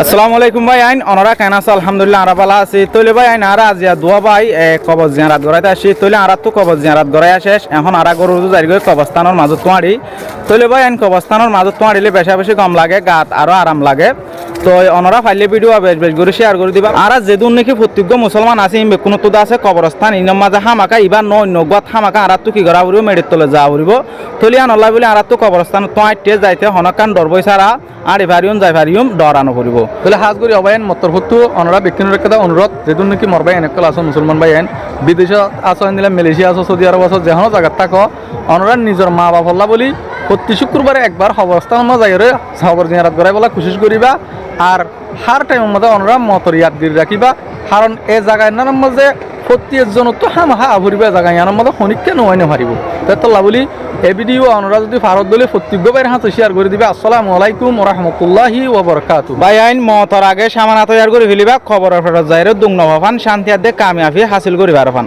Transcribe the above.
আসসালামু আলাইকুম ভাই আইন অনরা কেন আছে আলহামদুলিল্লাহ আরা ভালো আছি তৈলে ভাই আইন আরা আজিয়া দোয়া ভাই কবজ জিয়ারাত গড়াইতে আসি তৈলে আরা তো কবজ জিয়ারাত গড়াই শেষ এখন আরা গরু জারি করে কবস্থানের মাজত তোয়াড়ি তৈলে ভাই আইন কবস্থানের মাজত তোয়াড়িলে বেশা বেশি কম লাগে গাত আরো আরাম লাগে তো অনরা ফাইলে ভিডিও বেশ বেশ করে শেয়ার করে দিবা আর যেদুন নাকি প্রত্যেক মুসলমান আছে ইমবে কোনো তো আছে কবরস্থান ইনম মাঝে হামাকা ইবার নয় নগত হামাকা আর তো কি করা উড়িব মেডির তলে যা উড়িব তলিয়া নল্লাই বলে আর তো কবরস্থান তোয়াইটে যাইতে হনকান ডরবই সারা আর এভারিয়ম যাইভারিয়ম ডরানো করিব তাহলে হাজ করি অবায়ন মত্তরভুক্ত অনরা ব্যক্তির একটা অনুরোধ যেহেতু নাকি মরবাই এনেকল আছো মুসলমান ভাই আইন বিদেশে আছো দিলে মালয়েশিয়া আছো সৌদি আরব আছো যেহনো জায়গাত থাকো অনরা নিজের মা বাপল্লা বলি প্রতি শুক্রবারে একবার খবরস্থান যাইরে খবর জিয়ারাত করাই বলা কোশিশ করিবা আর হার টাইমের মধ্যে অনরা মতর ইয়াদগিরি রাখিবা কারণ এই জায়গায় নানার মধ্যে প্রত্যেকজন তো হামহা আভরিবা জায়গায় ইয়ানোর মধ্যে খনিককে নয় নেহারিব তাই তো বলি এই ভিডিও অনরা যদি ভারত দলে প্রত্যেক বাইরে হাতে শেয়ার করে দিবে। আসসালামু আলাইকুম রহমতুল্লাহি ওয়া বারাকাতুহু। ভাই আইন মতর আগে সামানা তৈয়ার করে ফেলিবা খবরের ফেরত যাইরে দুং নভাফান শান্তি আদে কামিয়াবি হাসিল করিবার ফান